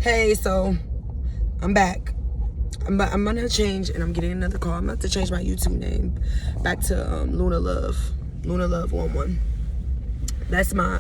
Hey, so I'm back. I'm gonna change, and I'm getting another call. I'm about to change my YouTube name back to Luna Love 11. That's my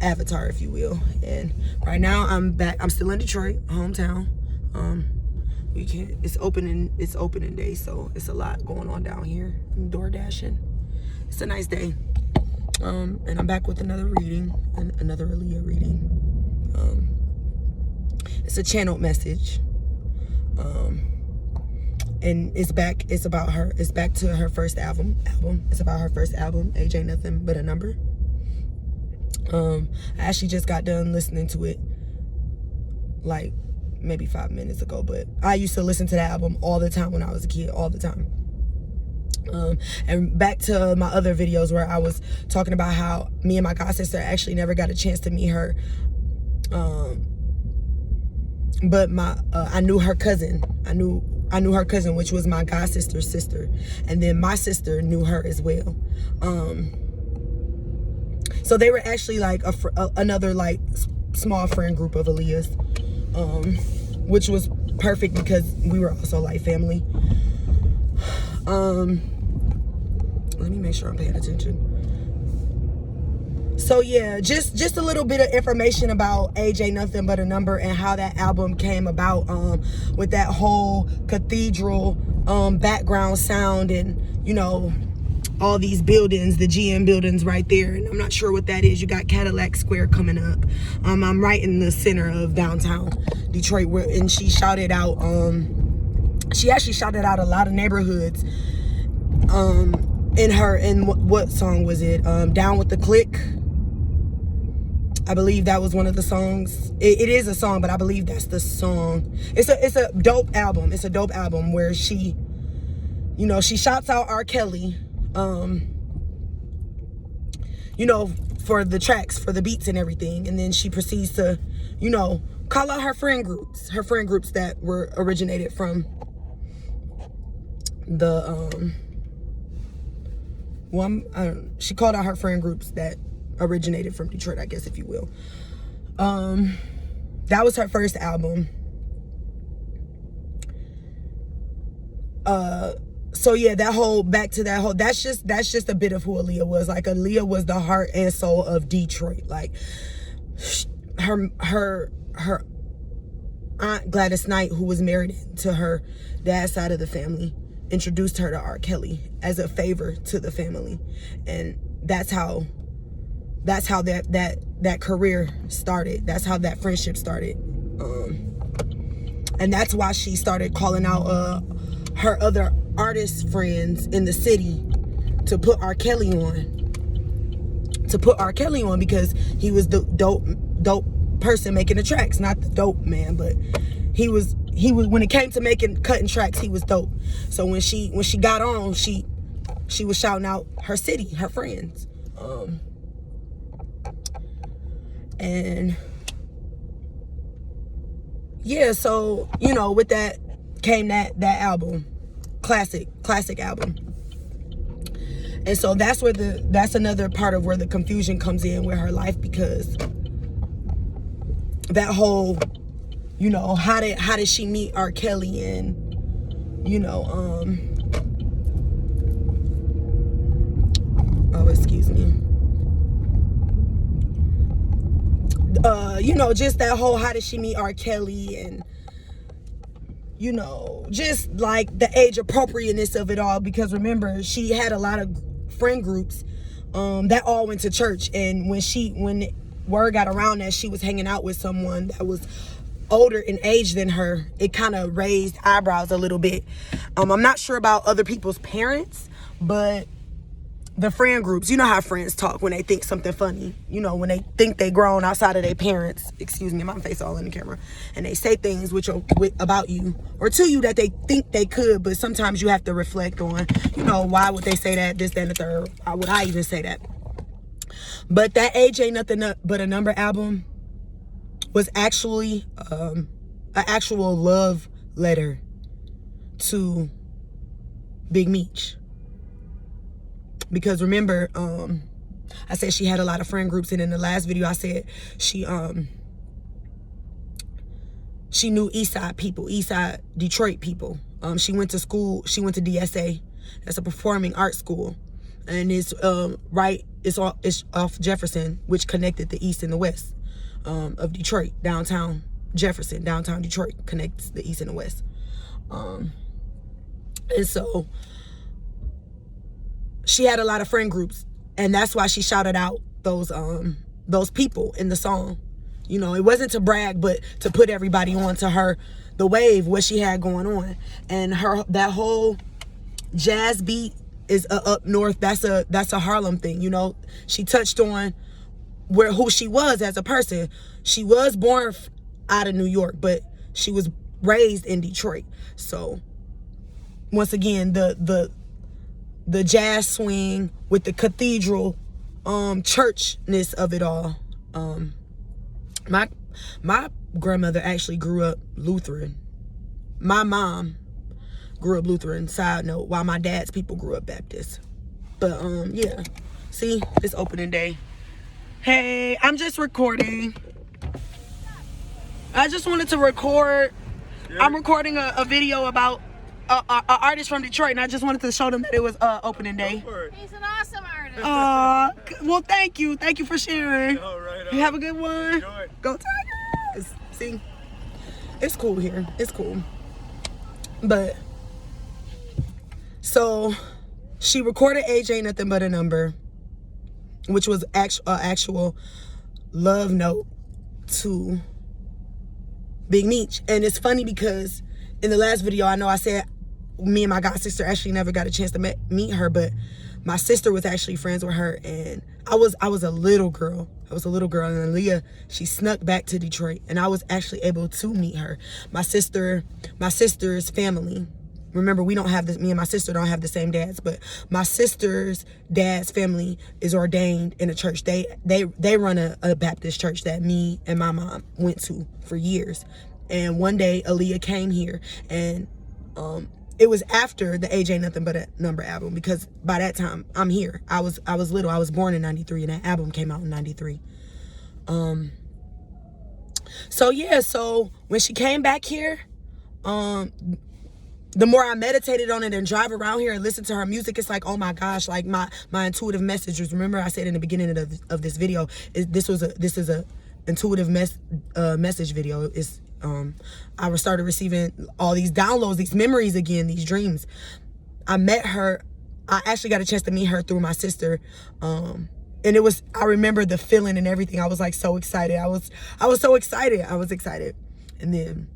avatar, if you will. And right now I'm back. I'm still in Detroit, hometown. It's opening day, so it's a lot going on down here. I'm door dashing. It's a nice day. And I'm back with another reading, another Aaliyah reading. It's a channeled message. And it's back to her first album. It's about her first album, Age Ain't Nothing But a Number. I actually just got done listening to it like maybe 5 minutes ago, but I used to listen to that album all the time when I was a kid, all the time. And back to my other videos where I was talking about how me and my god sister actually never got a chance to meet her. But I knew her cousin. I knew her cousin, which was my god sister's sister, and then my sister knew her as well. So they were actually like another like small friend group of Aaliyahs, which was perfect because we were also like family. Let me make sure I'm paying attention. So yeah, just a little bit of information about Age Ain't Nothing But a Number and how that album came about, with that whole cathedral background sound, and you know, all these buildings, the GM buildings right there. And I'm not sure what that is. You got Cadillac Square coming up. I'm right in the center of downtown Detroit, and she shouted out, she actually shouted out a lot of neighborhoods in what song was it? Down with the Click. I believe that was one of the songs. It is a song, but I believe that's the song. It's a dope album. It's a dope album where she, you know, she shouts out R. Kelly, you know, for the tracks, for the beats and everything. And then she proceeds to, you know, call out her friend groups that were originated from the, she called out her friend groups that originated from Detroit, I guess, if you will. That was her first album. So yeah, that's just a bit of who Aaliyah was. Like, Aaliyah was the heart and soul of Detroit. Like, her aunt Gladys Knight, who was married to her dad's side of the family, introduced her to R. Kelly as a favor to the family, and that's how that career started. That's how that friendship started, and that's why she started calling out her other artist friends in the city to put R. Kelly on, because he was the dope person making the tracks, not the dope man, but he was when it came to cutting tracks, he was dope. So when she got on, she was shouting out her city, her friends. And yeah, so, you know, with that came that album, classic album. And so that's another part of where the confusion comes in with her life, because that whole, you know, how did she meet R. Kelly, and, you know, oh, excuse me. You know, just that whole, how did she meet R. Kelly, and, you know, just like the age appropriateness of it all, because remember, she had a lot of friend groups that all went to church, and when word got around that she was hanging out with someone that was older in age than her, it kind of raised eyebrows a little bit. I'm not sure about other people's parents, but the friend groups, you know how friends talk when they think something funny, you know, when they think they grown outside of their parents, excuse me, my face all in the camera, and they say things about you or to you that they think they could, but sometimes you have to reflect on, you know, why would they say that, this, that, and the third, why would I even say that? But that Age Ain't Nothing But a Number album was actually an actual love letter to Big Meech. Because remember, I said she had a lot of friend groups, and in the last video I said she knew Eastside people, Eastside Detroit people. She went to school, she went to DSA. That's a performing arts school. And it's it's off Jefferson, which connected the east and the west of Detroit. Downtown Jefferson, downtown Detroit connects the east and the west. And so she had a lot of friend groups, and that's why she shouted out those people in the song. You know, it wasn't to brag, but to put everybody on to her, the wave, what she had going on. And that whole jazz beat is up north. That's a Harlem thing, you know. She touched on who she was as a person. She was born out of New York, but she was raised in Detroit. So once again, the jazz swing with the cathedral churchness of it all. My grandmother actually grew up Lutheran. My mom grew up Lutheran, side note, while my dad's people grew up Baptist. But yeah, see, it's opening day. Hey, I'm just recording. I just wanted to record. I'm recording a video about an artist from Detroit, and I just wanted to show them that it was opening day. He's an awesome artist. Well, thank you for sharing. All right, You have a good one. Enjoy. Go Tigers. See, it's cool here. It's cool. But so she recorded Age Ain't Nothing But a Number, which was actual love note to Big Meech. And it's funny because in the last video, I know I said me and my god sister actually never got a chance to meet her, but my sister was actually friends with her, and I was a little girl. I was a little girl, and Aaliyah, she snuck back to Detroit, and I was actually able to meet her. My sister's family. Remember, me and my sister don't have the same dads, but my sister's dad's family is ordained in a church. They run a Baptist church that me and my mom went to for years. And one day Aaliyah came here, and it was after the Age Ain't Nothing But a Number album, because by that time I'm here. I was little. I was born in 93, and that album came out in 93. So yeah, so when she came back here, the more I meditated on it and drive around here and listen to her music, it's like, oh my gosh, like my intuitive messages. Remember I said in the beginning of this video, this is a intuitive message video. It's I started receiving all these downloads, these memories again, these dreams. I met her. I actually got a chance to meet her through my sister. And I remember the feeling and everything. I was like so excited. I was so excited. I was excited. And then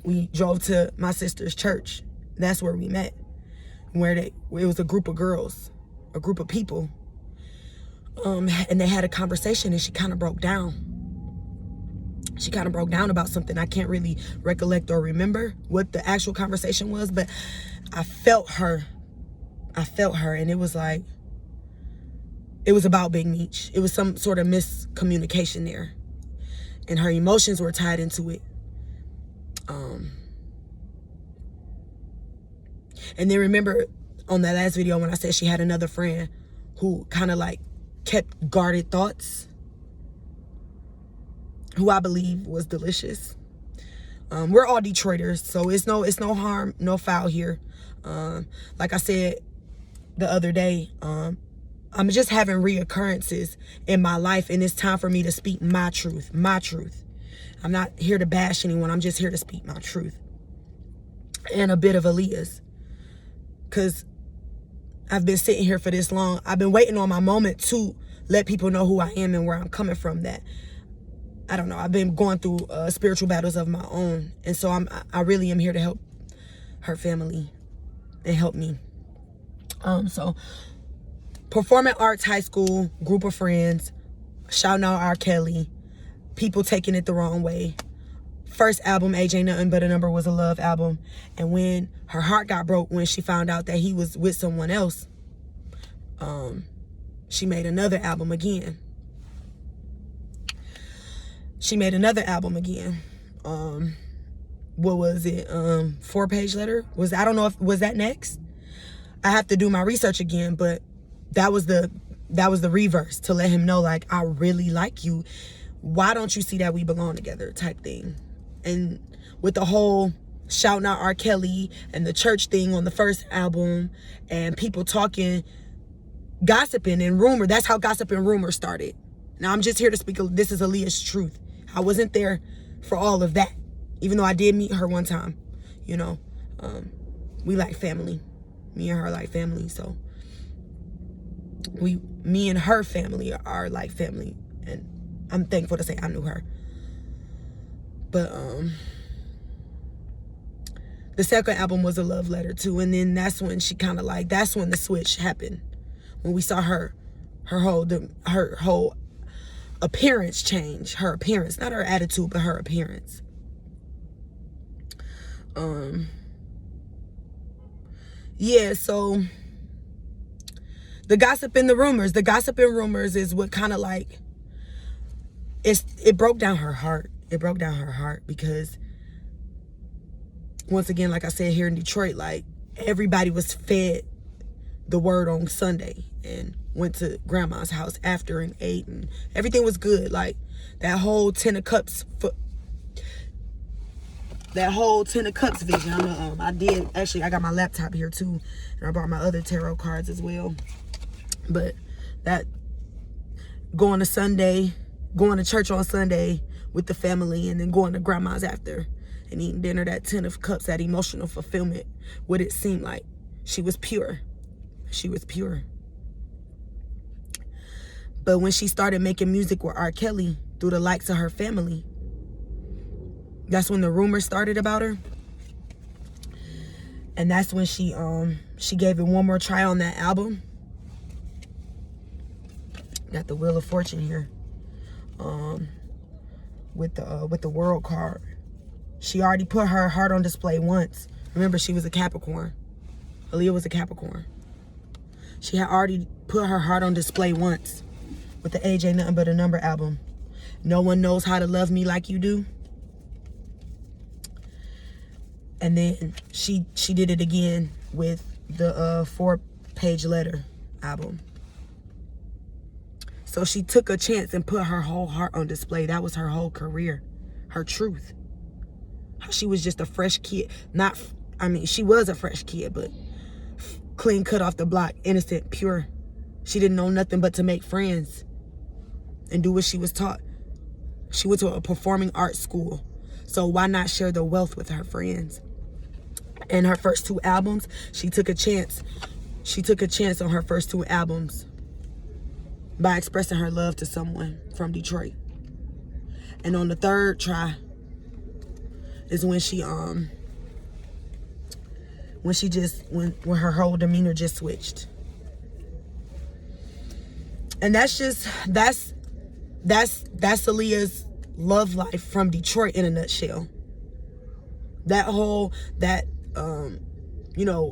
we drove to my sister's church. That's where we met. It was a group of girls, a group of people. And they had a conversation, and she kind of broke down. She kind of broke down about something. I can't really recollect or remember what the actual conversation was, but I felt her. And it was like, it was about Big Meech. It was some sort of miscommunication there, and her emotions were tied into it. And then remember on that last video when I said she had another friend who kind of like kept guarded thoughts, who I believe was Delicious. We're all Detroiters, so it's no harm, no foul here. Like I said the other day, I'm just having reoccurrences in my life, and it's time for me to speak my truth. I'm not here to bash anyone. I'm just here to speak my truth. And a bit of Aaliyahs. Because I've been sitting here for this long. I've been waiting on my moment to let people know who I am and where I'm coming from. That, I don't know, I've been going through spiritual battles of my own. And so I really am here to help her family and help me. So performing arts high school, group of friends, shouting out R. Kelly, people taking it the wrong way. First album, Age Ain't Nothing But a Number, was a love album. And when her heart got broke when she found out that he was with someone else, she made another album again. What was it? 4-page letter? I don't know if was that next. I have to do my research again, but that was the that was the reverse, to let him know, like, I really like you. Why don't you see that we belong together type thing? And with the whole shouting out R. Kelly and the church thing on the first album, and people talking, gossiping and rumor, that's how gossip and rumor started. Now I'm just here to speak, this is Aaliyah's truth. I wasn't there for all of that, even though I did meet her one time. You know, we like family. Me and her like family, so me and her family are like family, and I'm thankful to say I knew her. But the second album was a love letter too, and then that's when she kind of like, that's when the switch happened, when we saw her whole appearance change. Her appearance, not her attitude, but her appearance. Yeah, so the gossip and the rumors. The gossip and rumors is what kind of like, it broke down her heart. It broke down her heart because, once again, like I said, here in Detroit, like, everybody was fed the word on Sunday and went to grandma's house after and ate, and everything was good. Like, that whole 10 of Cups vision. I got my laptop here too, and I brought my other tarot cards as well. But that going to church on Sunday with the family, and then going to grandma's after and eating dinner, that 10 of Cups, that emotional fulfillment, what it seemed like. She was pure. She was pure. But when she started making music with R. Kelly through the likes of her family, that's when the rumors started about her. And that's when she gave it one more try on that album. Got the Wheel of Fortune here. With the World card. She already put her heart on display once. Remember, she was a Capricorn. Aaliyah was a Capricorn. She had already put her heart on display once with the Age Ain't Nothing But a Number album. No One Knows How to Love Me Like You Do. And then she did it again with the 4-Page Letter album. So she took a chance and put her whole heart on display. That was her whole career, her truth. She was just a fresh kid. She was a fresh kid, but clean cut off the block, innocent, pure. She didn't know nothing but to make friends and do what she was taught. She went to a performing arts school, so why not share the wealth with her friends? And her first 2 albums, she took a chance. She took a chance on her first 2 albums by expressing her love to someone from Detroit. And on the third try is when when her whole demeanor just switched. And that's Aaliyah's love life from Detroit in a nutshell.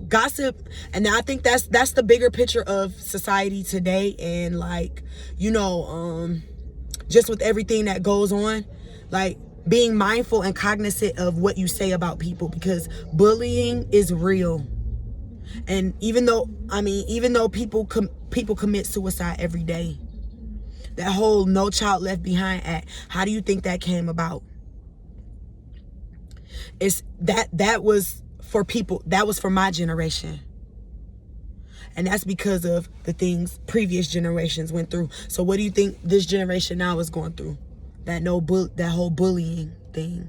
Gossip, and I think that's the bigger picture of society today, and just with everything that goes on, like, being mindful and cognizant of what you say about people, because bullying is real. And even though people commit suicide every day, that whole No Child Left Behind Act, how do you think that came about? It's that was for people, that was for my generation. And that's because of the things previous generations went through. So what do you think this generation now is going through? That whole bullying thing.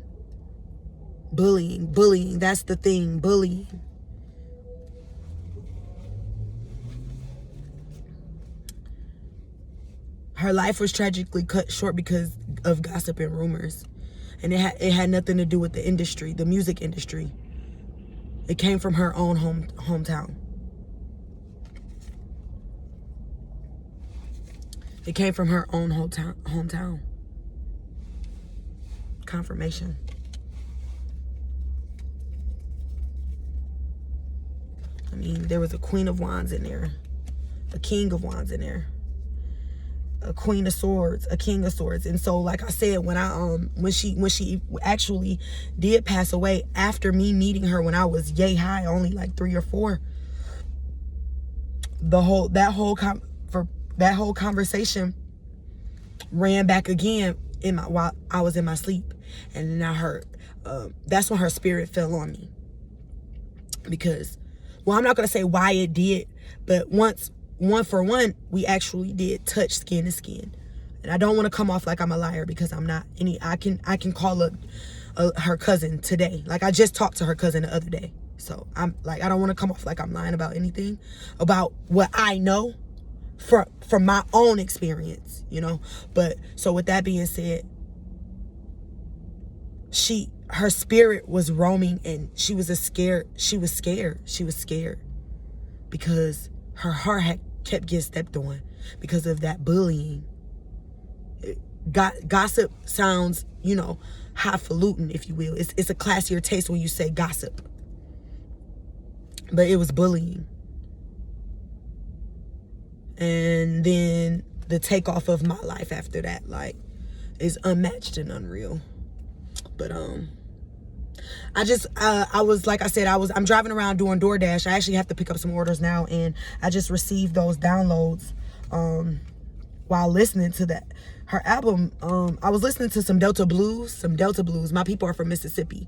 Bullying, that's the thing, bullying. Her life was tragically cut short because of gossip and rumors. And it had nothing to do with the industry, the music industry. It came from her own hometown. It came from her own hometown. Confirmation. I mean, there was a Queen of Wands in there, a King of Wands in there, a Queen of Swords, a King of Swords. And so, like I said, when she actually did pass away, after me meeting her when I was yay high, only like 3 or 4, that whole conversation ran back again while I was in my sleep. And then I heard, that's when her spirit fell on me. Because, well, I'm not going to say why it did, but one for one, we actually did touch skin to skin. And I don't want to come off like I'm a liar, because I'm not. I can call up her cousin today. Like, I just talked to her cousin the other day. So I'm like, I don't want to come off like I'm lying about anything, about what I know from my own experience, you know. But so with that being said, her spirit was roaming, and she was scared because her heart had kept getting stepped on because of that bullying. Gossip sounds, you know, highfalutin, if you will. It's a classier taste when you say gossip. But it was bullying. And then the takeoff of my life after that, like, is unmatched and unreal. But I was, like I said, I'm driving around doing DoorDash. I actually have to pick up some orders now, and I just received those downloads while listening to her album. I was listening to some Delta Blues. My people are from Mississippi.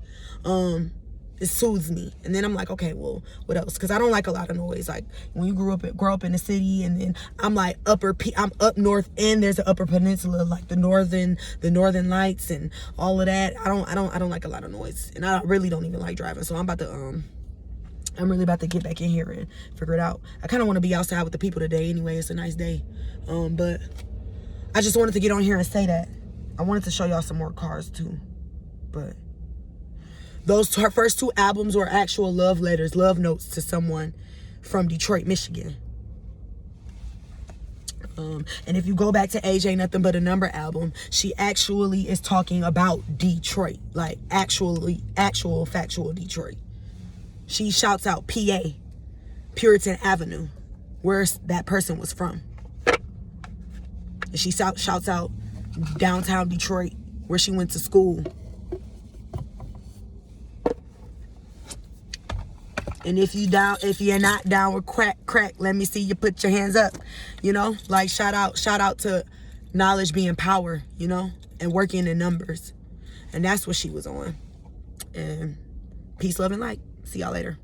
It soothes me. And then I'm like, okay, well, what else? Because I don't like a lot of noise. Like, when you grow up in the city, and then I'm like I'm up north, and there's an upper peninsula, like the northern lights and all of that. I don't like a lot of noise, and I really don't even like driving. So I'm really about to get back in here and figure it out. I kind of want to be outside with the people today anyway. It's a nice day. But I just wanted to get on here and say that. I wanted to show y'all some more cars too. But her first two albums were actual love letters, love notes to someone from Detroit, Michigan. And if you go back to Age Ain't Nothing But a Number album, she actually is talking about Detroit. Like, actual factual Detroit. She shouts out PA, Puritan Avenue, where that person was from. And she shouts out downtown Detroit, where she went to school. And if you're not down with crack, let me see you put your hands up. You know, like, shout out to knowledge being power, you know, and working in numbers. And that's what she was on. And peace, love, and light. See y'all later.